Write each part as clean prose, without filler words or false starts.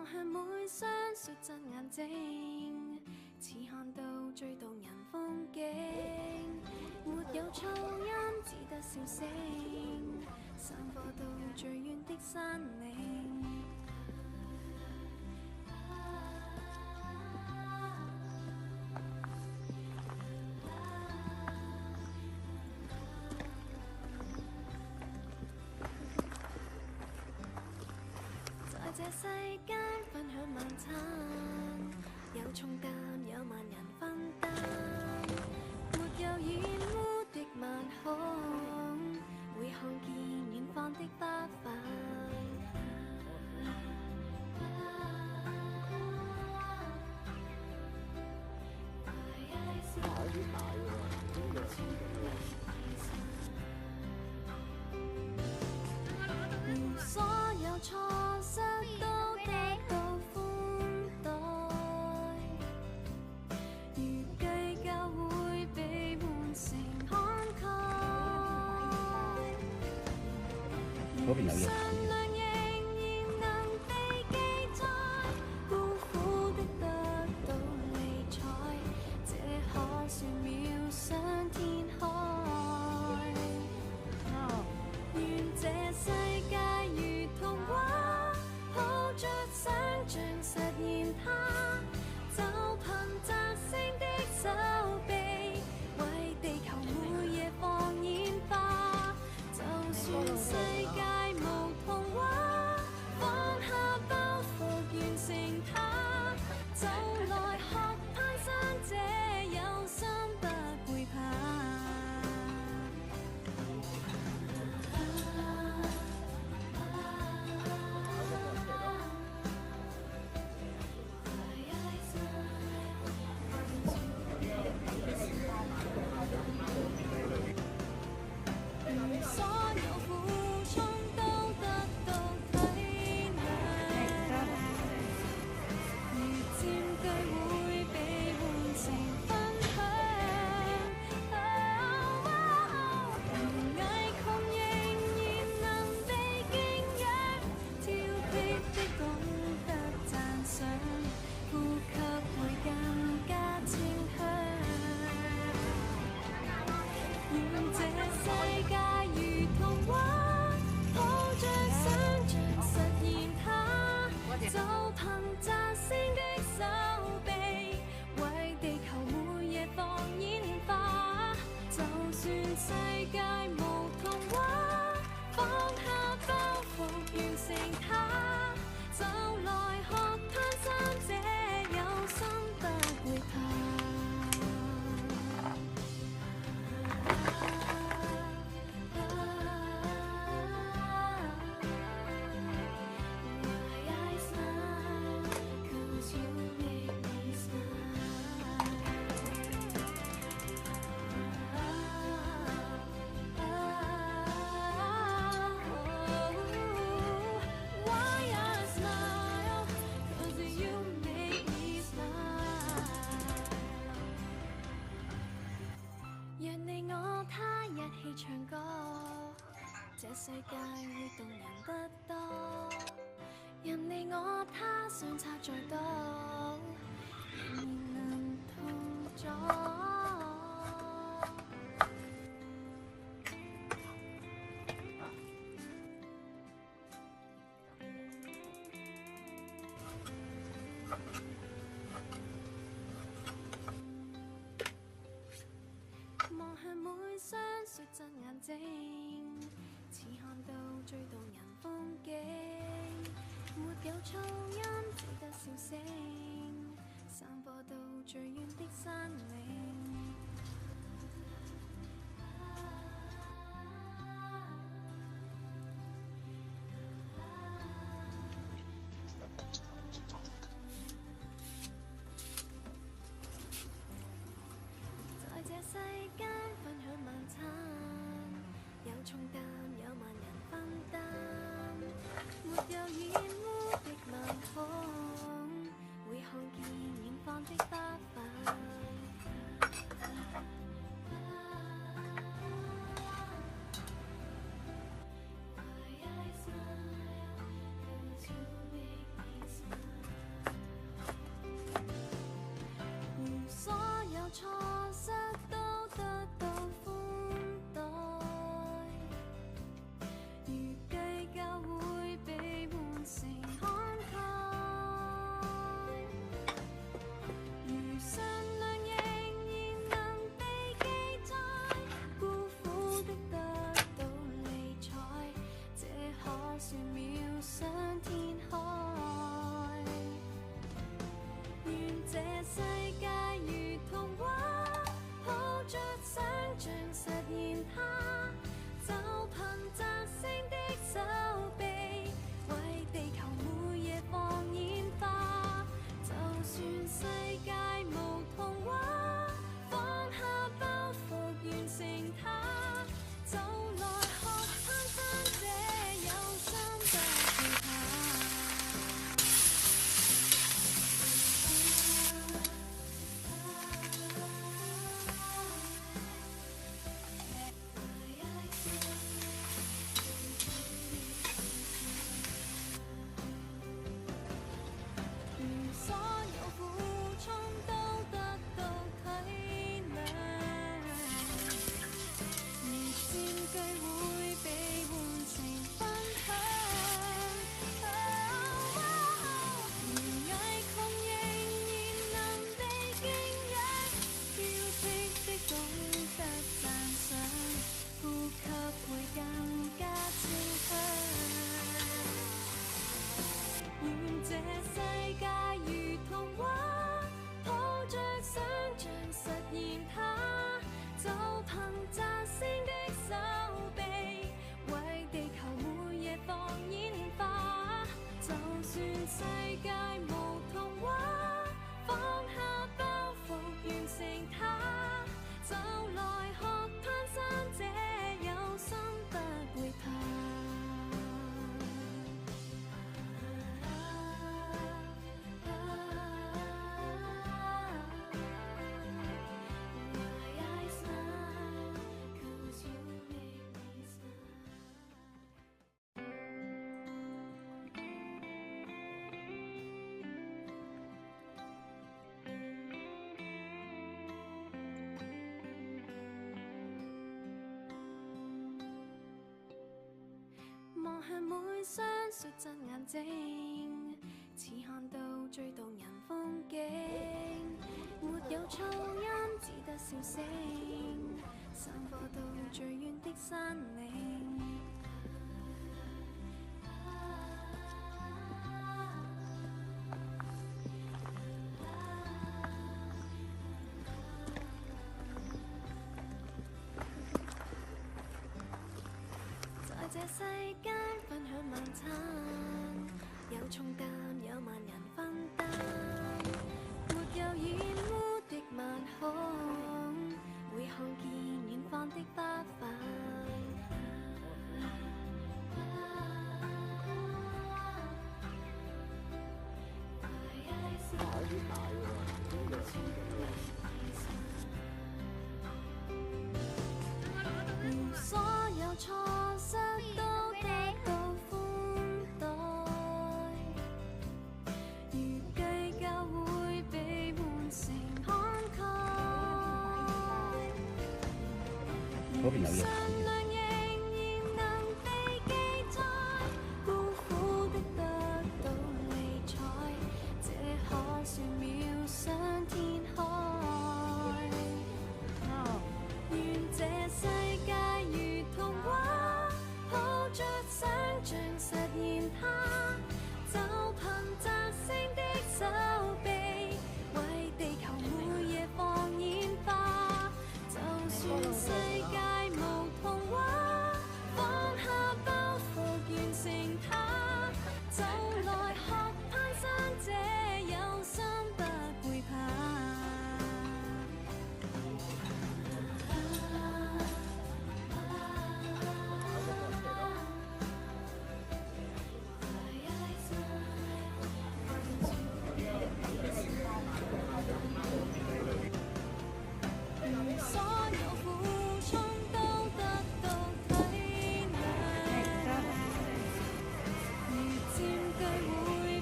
望向每雙率真眼睛，似看到最動人風景。沒有噪音，只得笑聲，散播到最遠的山嶺。在這世間分享晚餐，有重擔有萬人分擔，沒有染污的晚空，會看見遠方的花瓣。如所有錯失都得到寬待，如計較會被換成慷慨。善良仍然能被記載，孤苦的得到理睬，這可算妙想天開。願這世界如童話，抱着想像實現它，就憑摘星的手臂，為地球每夜放煙花。就算世界無童話，放下包袱完成它，就來學攀山者有心不會怕。所有苦衷都得到體諒，如佔據會被換成分享。如偽窮仍然能被敬仰，挑剔的懂得讚賞，呼吸會更加清香。願這世界如童話，抱着想像實現它，就憑摘星的手臂，為地球每夜放煙花。就算世界無童話，放下包袱完成它，就來學攀山者有心不會怕。讓你我他一起唱歌，這世界會動人得多。任你我他相差再多，仍然能同坐。望向每雙率真眼睛，似看到最動人風景。沒有噪音，只得笑聲，散播到最遠的山嶺。在這世間分享晚餐，有重擔有萬人分擔，沒有染污的晚像實現它，就憑摘星的手臂，為地球每夜放煙花。就算世界無童話，放下包袱完成它，就來學攀山者有心不懼怕。所有苦衷都得到體諒，而佔據會被換成分享。如危窮仍然能被敬仰，挑剔的懂得讚賞，呼吸會更加清香。願這世界如童話，抱着想像實現它，就憑摘星的手臂，為地球每夜放煙花。就算世界無童話，放下包袱完成它，就來學攀山者有心不會怕。望向每雙率真眼睛，似看到最動人風景。沒有噪音，只得笑聲，散播到最遠的山嶺。在這世間分享晚餐，有重擔有萬人分擔，沒有染污的晚空，會看見遠方的花瓣。所有錯失都得到寬待，如計較會被換成慷慨。善良仍然能被記載，孤苦的得到理睬，這可算妙想天開。願這世界如童話，抱着想像實現它，就憑摘星的手臂，為地球每夜放煙花。就算世界無童話，放下包袱完成它，就來學攀山者有心不會怕。所有苦衷都得到體諒，如佔據會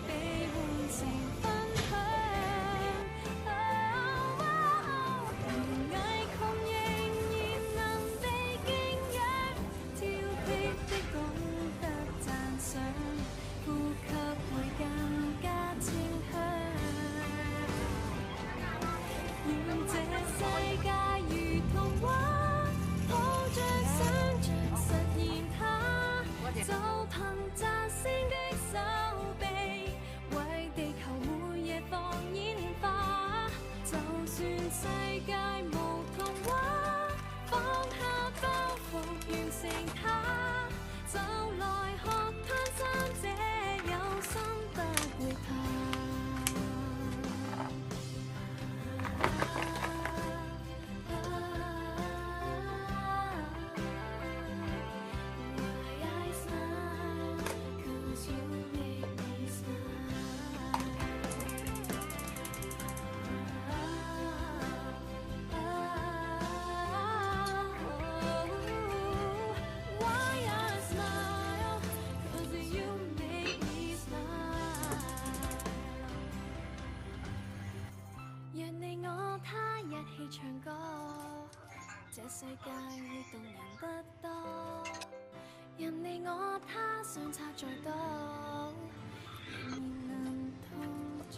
被換成分享。如危窮仍然能被敬仰，挑剔的懂得讚賞，呼吸會更加清香。願這世界如童話，抱着想像實現它，就憑摘星的手臂，為地球每夜放煙花。就算世界無童話，放完成它，就來學攀山者有心不會怕。唱歌，這世界會動人得多。任你我他相差再多，仍然能同坐。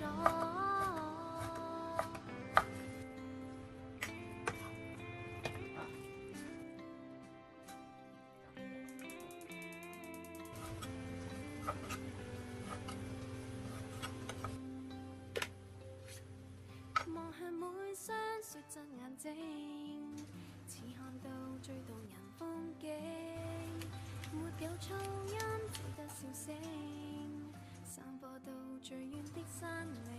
望向每雙雪質眼睛，似看到最動人風景。沒有噪音，只得笑聲，散播到最遠的山嶺。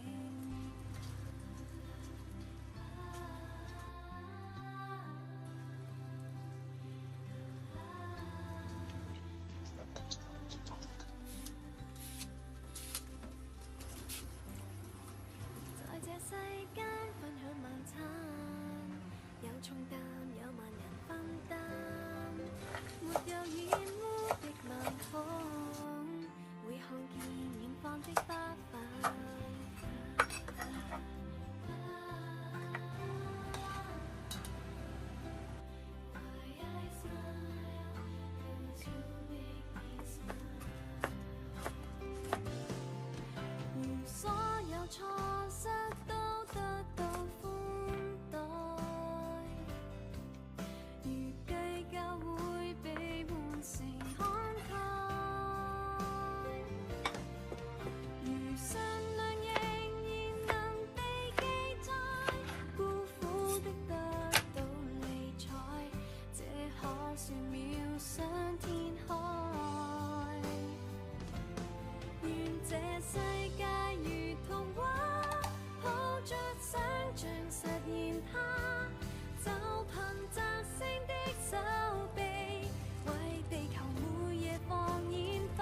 在這世間分享晚餐，有重擔有萬人分擔，沒有染污的冷風，會看見遠方的花瓣。如所有錯失都得到寬待，如計較會被換成慷慨，如善良仍然能被記載，孤苦的得到理睬，這可算妙想天開。願這世界如童話，抱着想像實現它，就憑摘星的手臂，為地球每夜放煙花。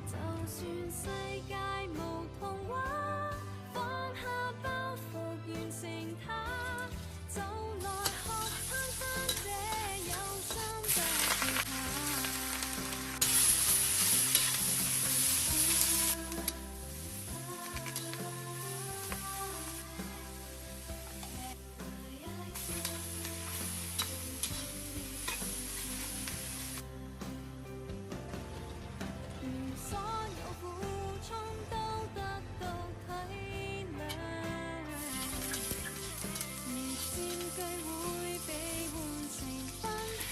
就算世界無童話，放下包袱完成它，就來學攀山者有心不會怕。如所有苦衷都得到體諒，如佔據會被換成分享，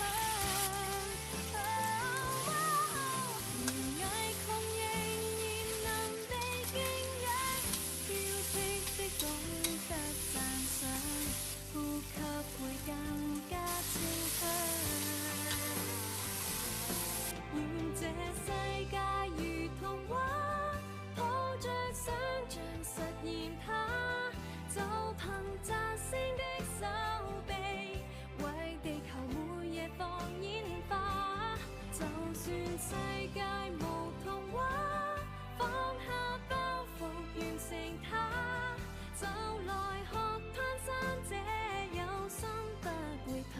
如危窮仍然能被敬仰，挑剔的懂得讚賞，呼吸會更加清香。願這世界如童話，抱着想像實現它，就憑摘星的手臂，為地球每夜放煙花。就算世界無童話，放下包袱完成它，就來學攀山者有心不會怕。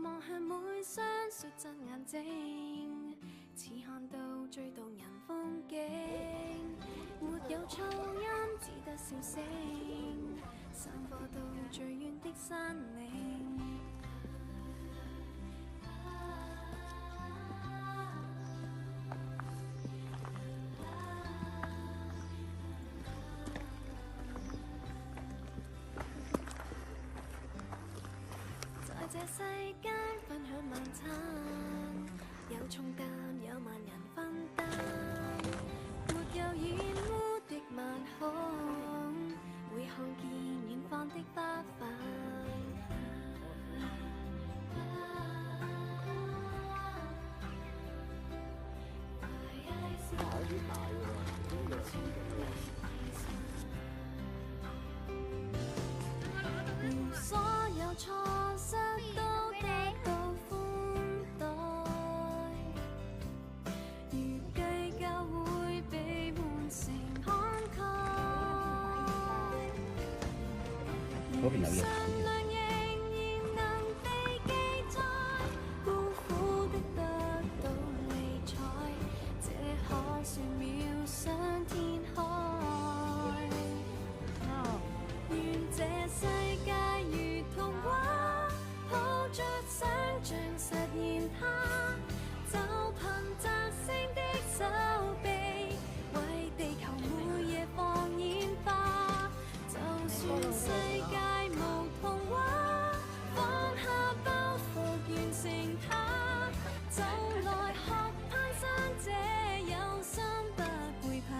望向每雙雪質眼睛，似看到最動人風景。沒有噪音，只得笑聲，散播到最遠的山嶺。重擔有萬人分擔，沒有染污的晚空，會看見遠方的花瓣。所有錯失都得到寬待，預計教會被換成慷慨。善良仍然能被記載，孤苦的得到理睬，這可算妙想天開。願這世界如童話，抱着想像實現它，就憑摘星的手臂，為地球每夜放煙花。就算世界無童話，放下包袱完成它，就來學攀山者有心不會怕。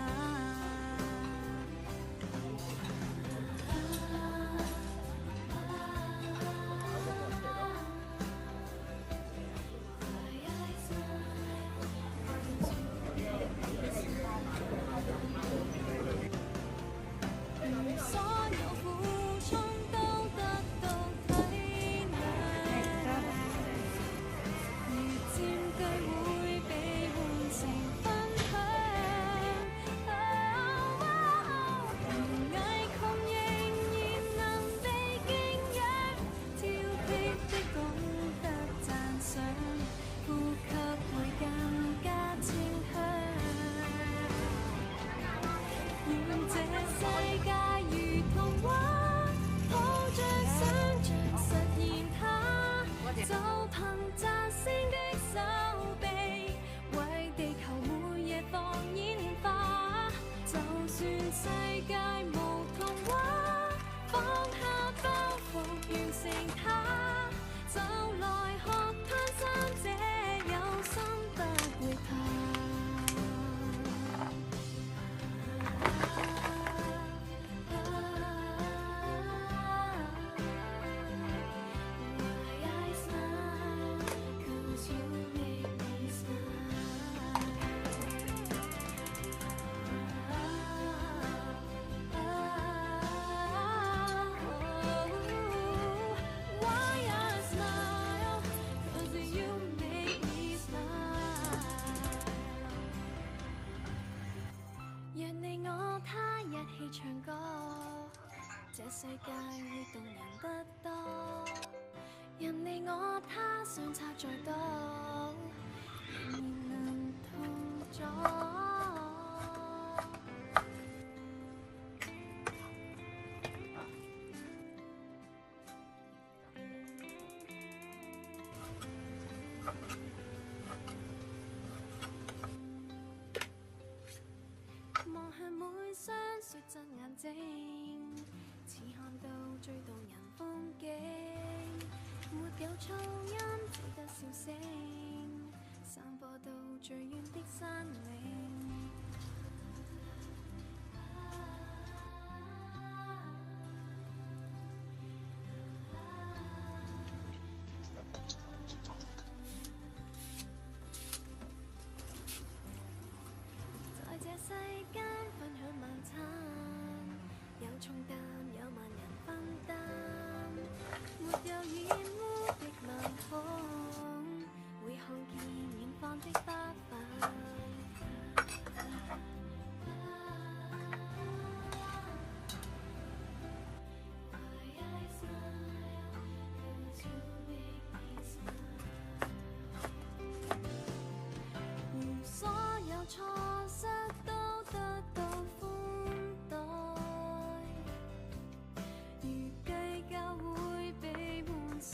所有苦衷都得到體諒，如佔據會被換成分享。如危窮仍然能被敬仰，挑剔的懂得讚賞，呼吸會更加清香。願這世界如童話，抱着想像實現它，就憑摘星的手臂，為地球每夜放煙花。就算世界無童話，放下包袱完成它，就來學攀山者有心不會怕。讓你我他一起唱歌，這世界會動人得多。任你我他相差再多，仍然能同坐。望向每雙雪真眼睛，似看到最動人風景。沒有噪音，只得笑聲，散播到最遠的山嶺。在這世間分享晚餐，有重擔有萬人分擔，沒有染污的晚空，會看見遠方的花瓣。如所有錯失都得到寬待，預計教會被換成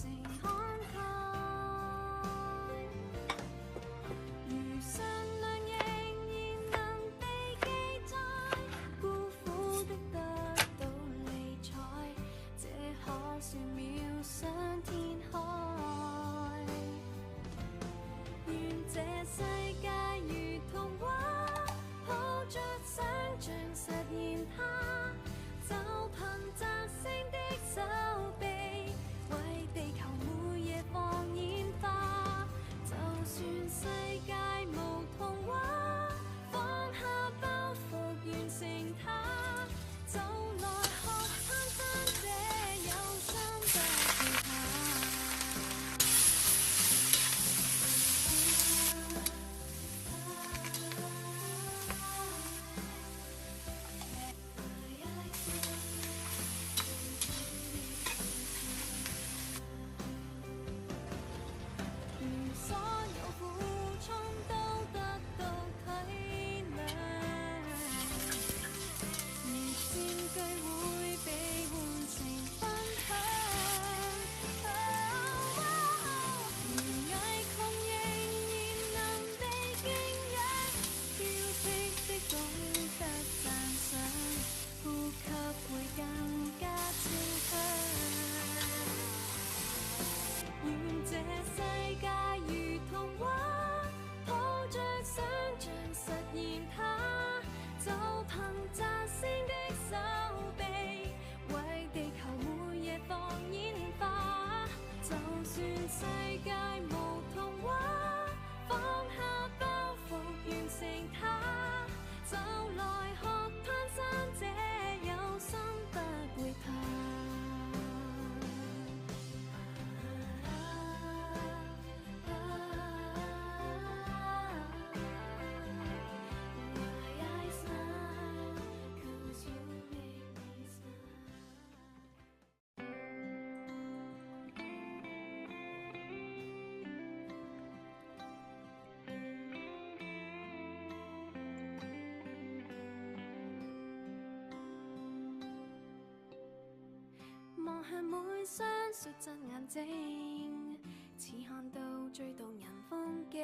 向每雙率真眼睛，似看到最動人風景。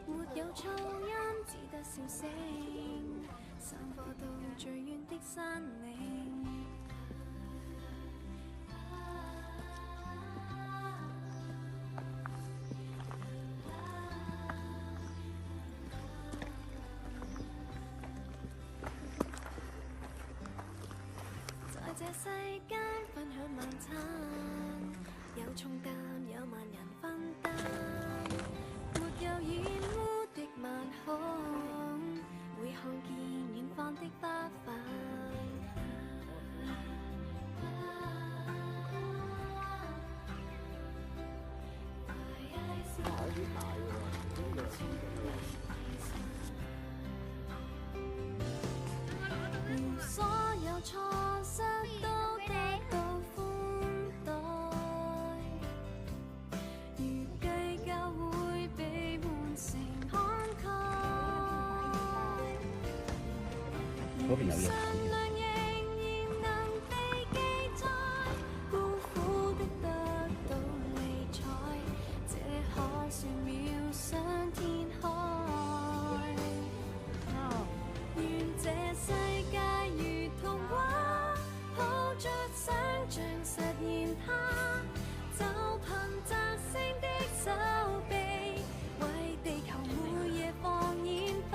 沒有噪音，只得笑聲，散播到最遠的山嶺。在這世間分享晚餐，有重擔有萬人分擔，沒有染污的晚空，會看見遠方的花瓣。所有錯失都得到寬待，如計較會被換成慷慨。善良仍然能被記載，孤苦的得到理睬，這可算妙想天開。願這世界如童話，抱着想像實現它，就憑摘星的手臂，為地球每夜放煙花。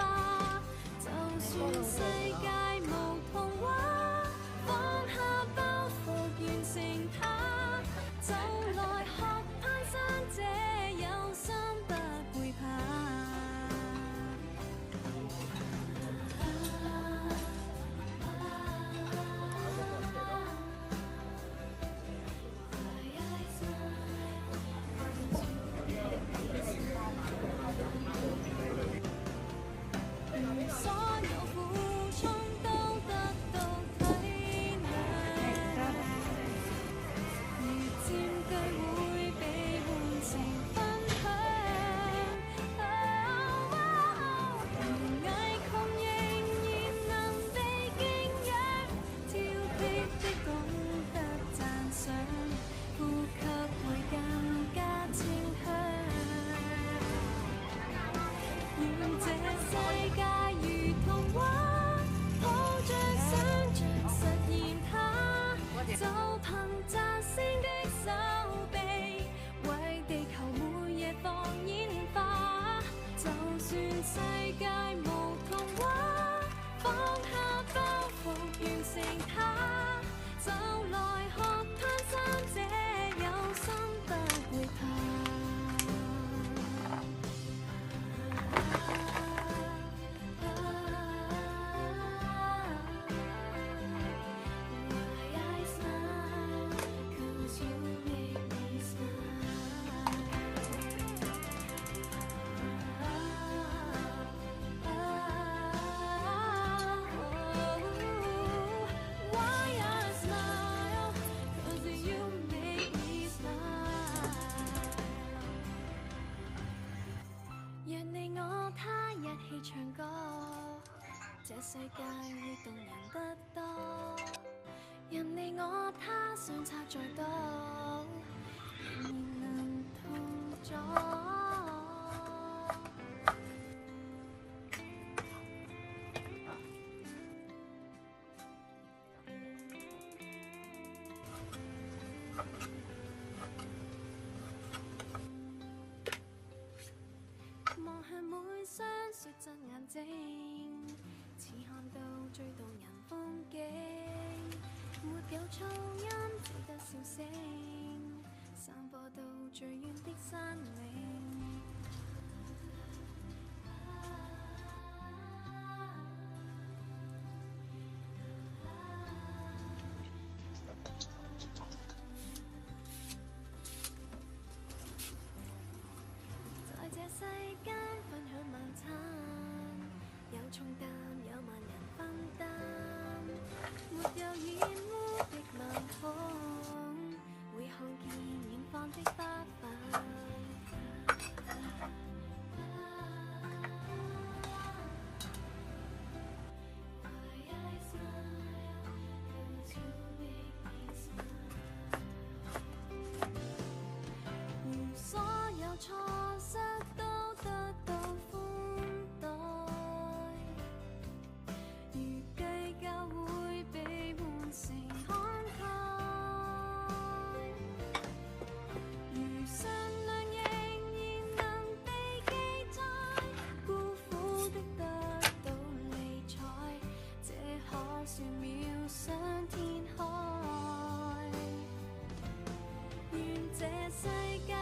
就算世界無童話，放下包袱完成它，就來學攀山者有心不會怕。所有苦衷都得到體諒，如佔據會被換成分享。如偽窮仍然能被敬仰，挑剔的懂得讚賞，呼吸會更加清香。願這世界如童話，抱着想像實現它，就憑摘星的手臂，為地球每夜放煙花。就算世界無童話，放下包袱完成它，就來學攀山者有心不會怕。讓你我他一起唱歌，這世界會動人得多。任你我他相差再多，仍然能同坐。望向每雙率真眼睛，似看到最動人風景。沒有噪音，只得笑聲，散播到最遠的山嶺。在這世間分享晚餐，有重擔有萬人分擔，沒有染污的晚空，會看見遠方的花瓣。渺上天開。願這世界